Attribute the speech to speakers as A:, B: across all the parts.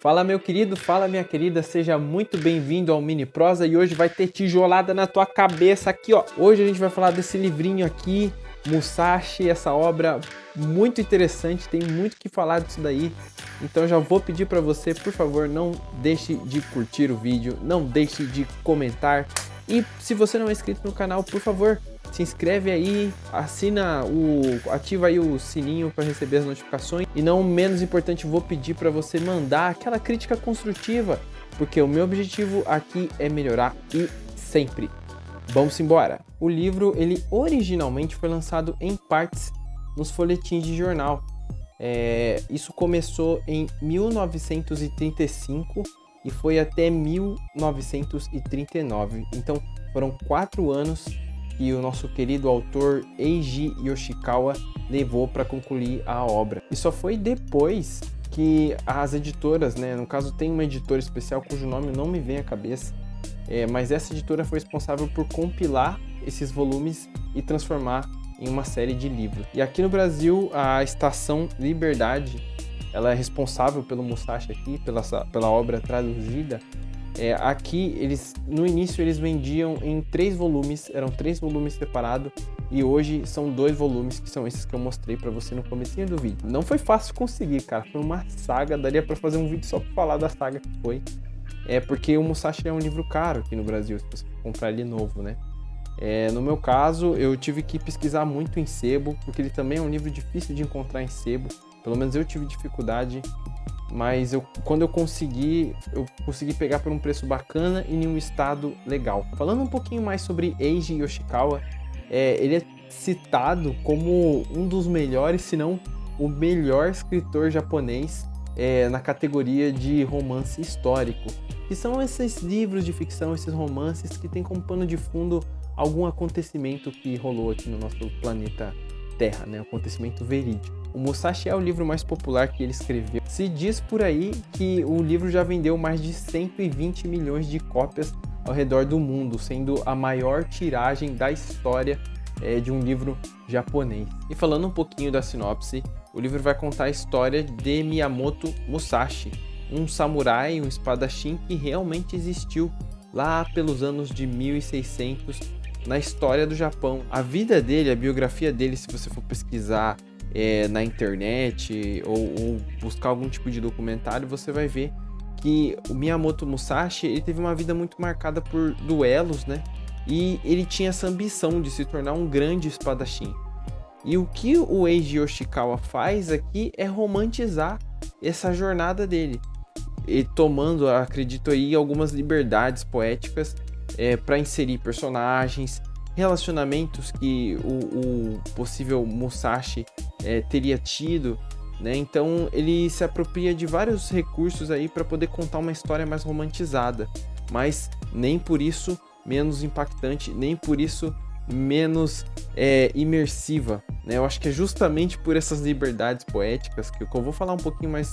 A: Fala meu querido, fala minha querida, seja muito bem-vindo ao Mini Prosa e hoje vai ter tijolada na tua cabeça aqui, ó. Hoje a gente vai falar desse livrinho aqui, Musashi, essa obra muito interessante, tem muito que falar disso daí. Então já vou pedir para você, por favor, não deixe de curtir o vídeo, não deixe de comentar. E se você não é inscrito no canal, por favor, se inscreve aí, ativa aí o sininho para receber as notificações. E não menos importante, vou pedir para você mandar aquela crítica construtiva, porque o meu objetivo aqui é melhorar e sempre. Vamos embora! O livro, ele originalmente foi lançado em partes nos folhetins de jornal. Isso começou em 1935 e foi até 1939. Então foram 4 anos que o nosso querido autor Eiji Yoshikawa levou para concluir a obra. E só foi depois que as editoras, no caso tem uma editora especial cujo nome não me vem à cabeça, mas essa editora foi responsável por compilar esses volumes e transformar em uma série de livros. E aqui no Brasil, a Estação Liberdade, ela é responsável pelo Musashi aqui, pela obra traduzida. Aqui, no início, eles vendiam em 3 volumes, eram 3 volumes separados, e hoje são 2 volumes, que são esses que eu mostrei pra você no comecinho do vídeo. Não foi fácil conseguir, cara, foi uma saga, daria pra fazer um vídeo só pra falar da saga que foi. Porque o Musashi é um livro caro aqui no Brasil, se você comprar ele novo, né? No meu caso, eu tive que pesquisar muito em sebo, porque ele também é um livro difícil de encontrar em sebo, pelo menos eu tive dificuldade. Mas quando eu consegui pegar por um preço bacana e em um estado legal. Falando um pouquinho mais sobre Eiji Yoshikawa, ele é citado como um dos melhores, se não o melhor escritor japonês na categoria de romance histórico. Que são esses livros de ficção, esses romances que tem como pano de fundo algum acontecimento que rolou aqui no nosso planeta Terra, né? Um acontecimento verídico. O Musashi é o livro mais popular que ele escreveu. Se diz por aí que o livro já vendeu mais de 120 milhões de cópias ao redor do mundo, sendo a maior tiragem da história de um livro japonês. E falando um pouquinho da sinopse, o livro vai contar a história de Miyamoto Musashi, um samurai, um espadachim que realmente existiu lá pelos anos de 1600 na história do Japão. A vida dele, a biografia dele, se você for pesquisar na internet ou buscar algum tipo de documentário, você vai ver que o Miyamoto Musashi ele teve uma vida muito marcada por duelos, né? E ele tinha essa ambição de se tornar um grande espadachim. E o que o Eiji Yoshikawa faz aqui é romantizar essa jornada dele, e tomando, acredito aí, algumas liberdades poéticas para inserir personagens, relacionamentos que o possível Musashi teria tido, né? Então ele se apropria de vários recursos aí para poder contar uma história mais romantizada, mas nem por isso menos impactante, nem por isso menos imersiva, né? Eu acho que é justamente por essas liberdades poéticas que eu vou falar um pouquinho mais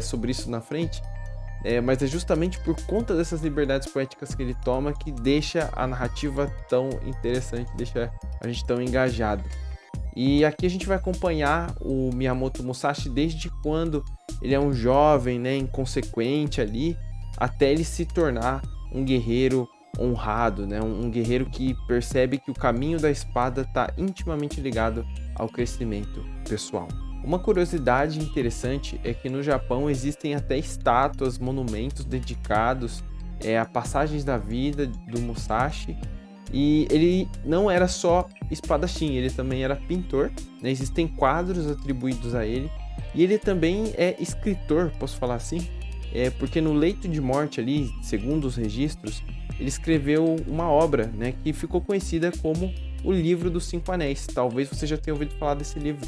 A: sobre isso na frente. Mas é justamente por conta dessas liberdades poéticas que ele toma que deixa a narrativa tão interessante, deixa a gente tão engajado. E aqui a gente vai acompanhar o Miyamoto Musashi desde quando ele é um jovem, né, inconsequente ali, até ele se tornar um guerreiro honrado, né, um guerreiro que percebe que o caminho da espada está intimamente ligado ao crescimento pessoal. Uma curiosidade interessante é que no Japão existem até estátuas, monumentos dedicados a passagens da vida do Musashi. E ele não era só espadachim, ele também era pintor, né? Existem quadros atribuídos a ele. E ele também é escritor, posso falar assim? Porque no leito de morte ali, segundo os registros, ele escreveu uma obra, né, que ficou conhecida como o Livro dos Cinco Anéis. Talvez você já tenha ouvido falar desse livro.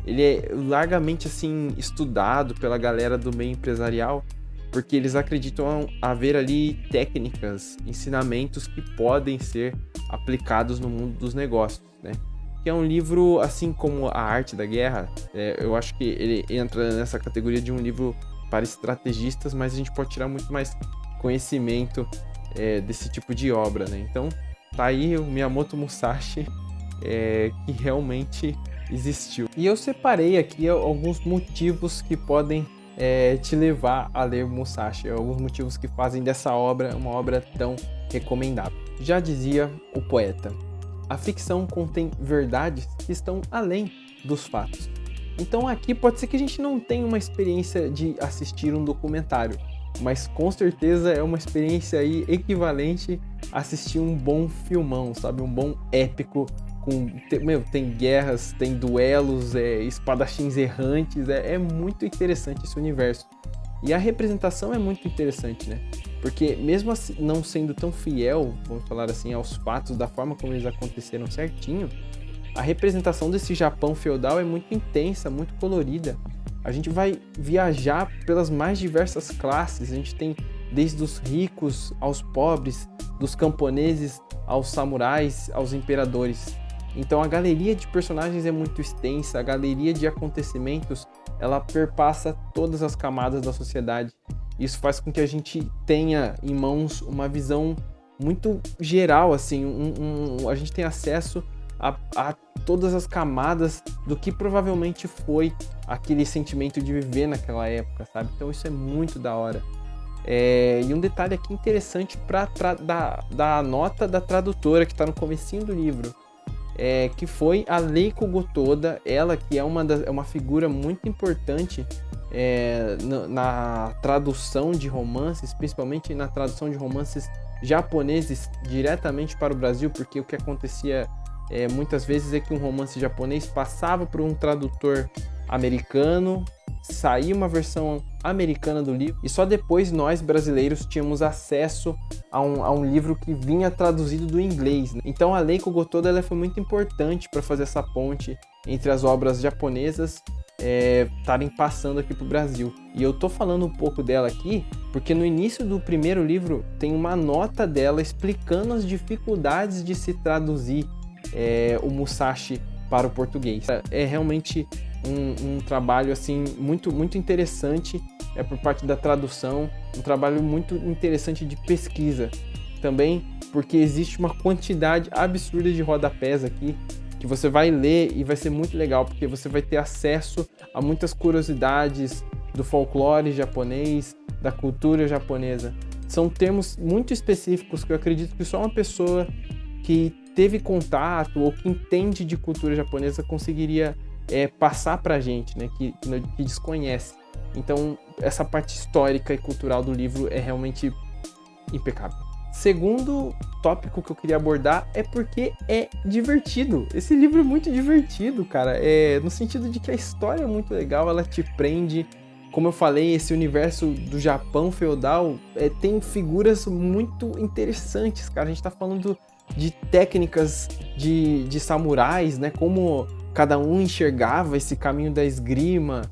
A: Ele é largamente assim estudado pela galera do meio empresarial, porque eles acreditam haver ali técnicas, ensinamentos que podem ser aplicados no mundo dos negócios, né? Que é um livro, assim como A Arte da Guerra, eu acho que ele entra nessa categoria de um livro para estrategistas, mas a gente pode tirar muito mais conhecimento desse tipo de obra, né? Então, tá aí o Miyamoto Musashi, que realmente existiu. E eu separei aqui alguns motivos que podem te levar a ler Musashi. Alguns motivos que fazem dessa obra uma obra tão recomendável. Já dizia o poeta, a ficção contém verdades que estão além dos fatos. Então aqui pode ser que a gente não tenha uma experiência de assistir um documentário, mas com certeza é uma experiência aí equivalente a assistir um bom filmão, sabe? Um bom épico, tem guerras, tem duelos, espadachins errantes, é muito interessante esse universo. E a representação é muito interessante, né? Porque mesmo assim, não sendo tão fiel, vamos falar assim, aos fatos, da forma como eles aconteceram certinho, a representação desse Japão feudal é muito intensa, muito colorida. A gente vai viajar pelas mais diversas classes, a gente tem desde os ricos aos pobres, dos camponeses aos samurais, aos imperadores. Então a galeria de personagens é muito extensa, a galeria de acontecimentos, ela perpassa todas as camadas da sociedade. Isso faz com que a gente tenha em mãos uma visão muito geral, assim, a gente tem acesso a todas as camadas do que provavelmente foi aquele sentimento de viver naquela época, sabe? Então isso é muito da hora. E um detalhe aqui interessante da nota da tradutora que está no comecinho do livro, que foi a Leiko Gotoda, ela que é uma figura muito importante na tradução de romances, principalmente na tradução de romances japoneses diretamente para o Brasil, porque o que acontecia muitas vezes é que um romance japonês passava por um tradutor americano, saía uma versão americana do livro e só depois nós brasileiros tínhamos acesso a um livro que vinha traduzido do inglês, né? Então a Leiko Gotoda ela foi muito importante para fazer essa ponte entre as obras japonesas estarem passando aqui para o Brasil. E eu tô falando um pouco dela aqui porque no início do primeiro livro tem uma nota dela explicando as dificuldades de se traduzir o Musashi para o português. É realmente um trabalho assim muito, muito interessante por parte da tradução, um trabalho muito interessante de pesquisa também, porque existe uma quantidade absurda de rodapés aqui que você vai ler e vai ser muito legal, porque você vai ter acesso a muitas curiosidades do folclore japonês, da cultura japonesa. São termos muito específicos que eu acredito que só uma pessoa que teve contato ou que entende de cultura japonesa conseguiria passar pra gente, né, que desconhece. Então, essa parte histórica e cultural do livro é realmente impecável. Segundo tópico que eu queria abordar é porque é divertido. Esse livro é muito divertido, cara. No sentido de que a história é muito legal, ela te prende. Como eu falei, esse universo do Japão feudal tem figuras muito interessantes, cara. A gente tá falando de técnicas de samurais, né? Como cada um enxergava esse caminho da esgrima.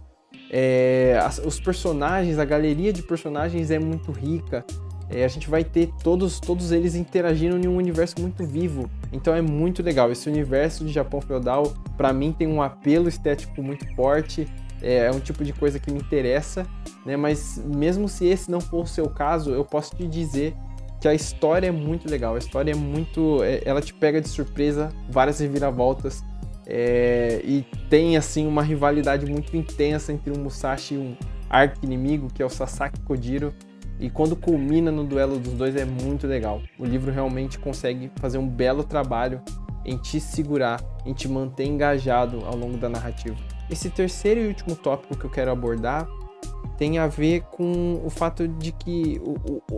A: Os personagens, a galeria de personagens é muito rica. A gente vai ter todos eles interagindo em um universo muito vivo. Então é muito legal. Esse universo de Japão feudal, para mim, tem um apelo estético muito forte. É um tipo de coisa que me interessa, né? Mas mesmo se esse não for o seu caso, eu posso te dizer que a história é muito legal. A história é muito... ela te pega de surpresa, várias reviravoltas. E tem, assim, uma rivalidade muito intensa entre um Musashi e um arqui-inimigo, que é o Sasaki Kojiro. E quando culmina no duelo dos dois é muito legal. O livro realmente consegue fazer um belo trabalho em te segurar, em te manter engajado ao longo da narrativa. Esse terceiro e último tópico que eu quero abordar tem a ver com o fato de que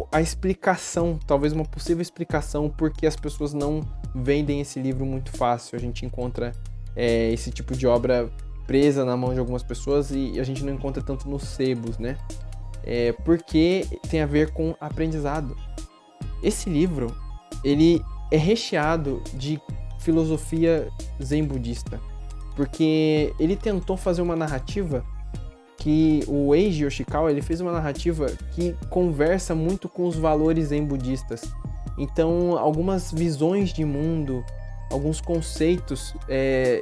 A: a explicação, talvez uma possível explicação por que as pessoas não vendem esse livro muito fácil. A gente encontra esse tipo de obra presa na mão de algumas pessoas e a gente não encontra tanto nos sebos, né? Porque tem a ver com aprendizado. Esse livro, ele é recheado de filosofia zen budista, porque ele tentou fazer uma narrativa que o Eiji Yoshikawa, ele fez uma narrativa que conversa muito com os valores zen budistas. Então, algumas visões de mundo, alguns conceitos,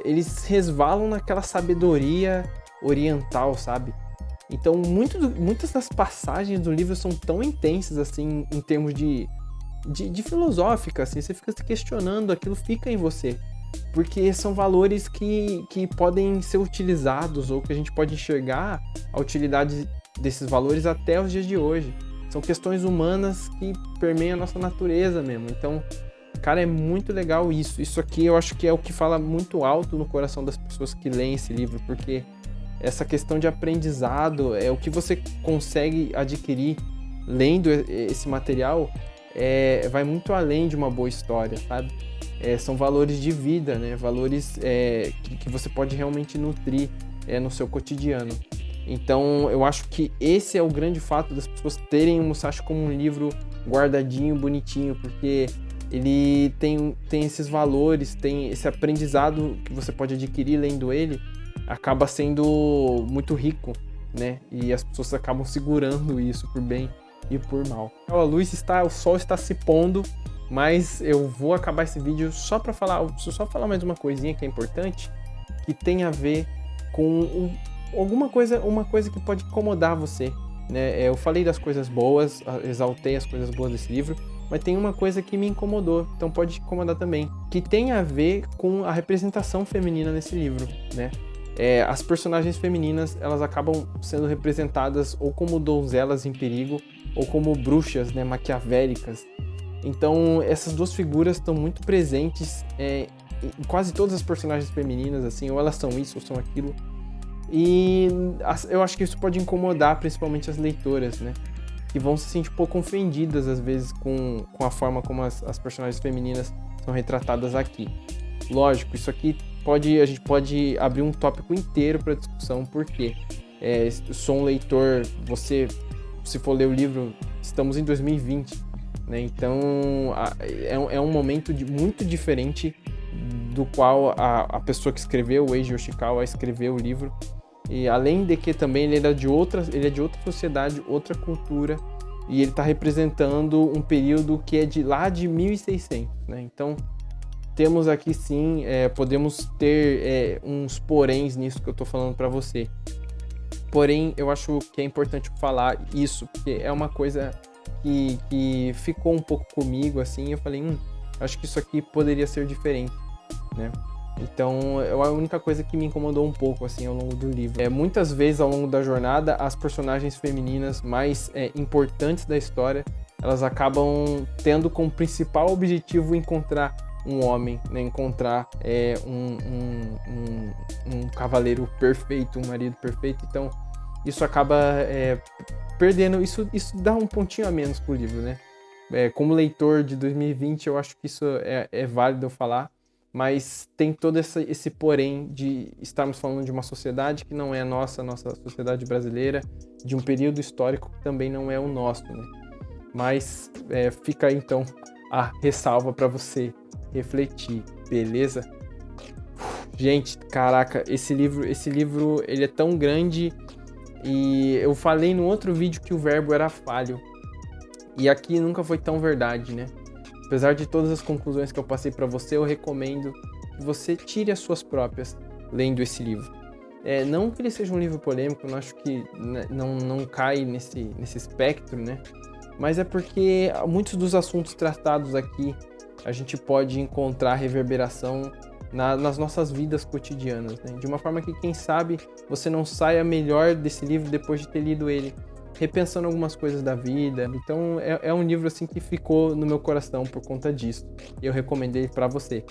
A: eles resvalam naquela sabedoria oriental, sabe? Então, muitas das passagens do livro são tão intensas, assim, em termos de filosófica, assim, você fica se questionando, aquilo fica em você. Porque são valores que podem ser utilizados, ou que a gente pode enxergar a utilidade desses valores até os dias de hoje. São questões humanas que permeiam a nossa natureza mesmo. Então, cara, é muito legal isso. Isso aqui eu acho que é o que fala muito alto no coração das pessoas que leem esse livro, porque essa questão de aprendizado, o que você consegue adquirir lendo esse material, vai muito além de uma boa história, sabe? São valores de vida, né? Valores que você pode realmente nutrir no seu cotidiano. Então, eu acho que esse é o grande fato das pessoas terem o Musashi como um livro guardadinho, bonitinho, porque ele tem esses valores, tem esse aprendizado que você pode adquirir lendo ele, acaba sendo muito rico, né? E as pessoas acabam segurando isso por bem e por mal. O sol está se pondo, mas eu vou acabar esse vídeo só para falar mais uma coisinha que é importante, que tem a ver com uma coisa que pode incomodar você, né? Eu falei das coisas boas, exaltei as coisas boas desse livro, mas tem uma coisa que me incomodou, então pode incomodar também, que tem a ver com a representação feminina nesse livro, né? As personagens femininas, elas acabam sendo representadas ou como donzelas em perigo, ou como bruxas, né, maquiavélicas. Então, essas duas figuras estão muito presentes em quase todas as personagens femininas, assim, ou elas são isso ou são aquilo. E eu acho que isso pode incomodar principalmente as leitoras, né? Que vão se sentir um pouco ofendidas, às vezes, com a forma como as personagens femininas são retratadas aqui. Lógico, isso aqui a gente pode abrir um tópico inteiro para discussão, porque sou um leitor, se for ler o livro, estamos em 2020, né? Então é um momento muito diferente do qual a pessoa que escreveu, o Eiji Yoshikawa, escreveu o livro. E além de que também ele é de outra sociedade, outra cultura, e ele está representando um período que é de 1600, né? Então temos aqui sim, podemos ter uns poréns nisso que eu estou falando para você. Porém, eu acho que é importante falar isso, porque é uma coisa que ficou um pouco comigo, assim, eu falei, acho que isso aqui poderia ser diferente, né? Então, é a única coisa que me incomodou um pouco, assim, ao longo do livro. Muitas vezes, ao longo da jornada, as personagens femininas mais importantes da história, elas acabam tendo como principal objetivo encontrar um homem, né? Encontrar um cavaleiro perfeito, um marido perfeito. Então, isso acaba perdendo, isso dá um pontinho a menos pro livro, né? Como leitor de 2020, eu acho que isso é válido eu falar, mas tem todo esse porém de estarmos falando de uma sociedade que não é a nossa sociedade brasileira, de um período histórico que também não é o nosso, né? Mas fica aí, então, a ressalva para você refletir, beleza? Gente, caraca, esse livro ele é tão grande, e eu falei no outro vídeo que o verbo era falho, e aqui nunca foi tão verdade, né? Apesar de todas as conclusões que eu passei para você, eu recomendo que você tire as suas próprias lendo esse livro. Não que ele seja um livro polêmico, eu acho que não cai nesse espectro, né? Mas é porque muitos dos assuntos tratados aqui a gente pode encontrar reverberação nas nossas vidas cotidianas, né? De uma forma que, quem sabe, você não saia melhor desse livro depois de ter lido ele, repensando algumas coisas da vida. Então é um livro assim que ficou no meu coração por conta disso. Eu recomendei para você,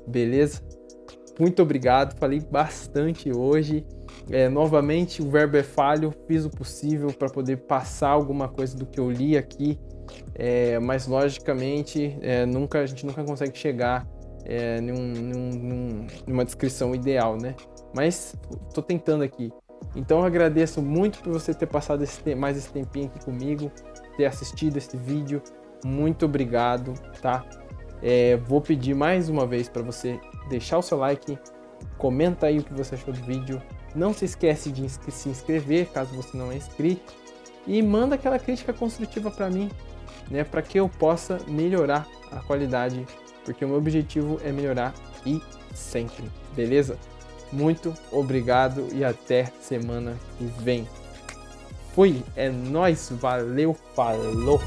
A: beleza? Muito obrigado, falei bastante hoje. Novamente, o verbo é falho, fiz o possível para poder passar alguma coisa do que eu li aqui, mas logicamente a gente nunca consegue chegar numa descrição ideal, né? Mas tô tentando aqui. Então eu agradeço muito por você ter passado mais esse tempinho aqui comigo, ter assistido esse vídeo. Muito obrigado, tá? Vou pedir mais uma vez para você deixar o seu like, comenta aí o que você achou do vídeo. Não se esquece de se inscrever caso você não é inscrito, e manda aquela crítica construtiva para mim, né? Para que eu possa melhorar a qualidade, porque o meu objetivo é melhorar e sempre, beleza? Muito obrigado e até semana que vem. Fui, é nóis, valeu, falou!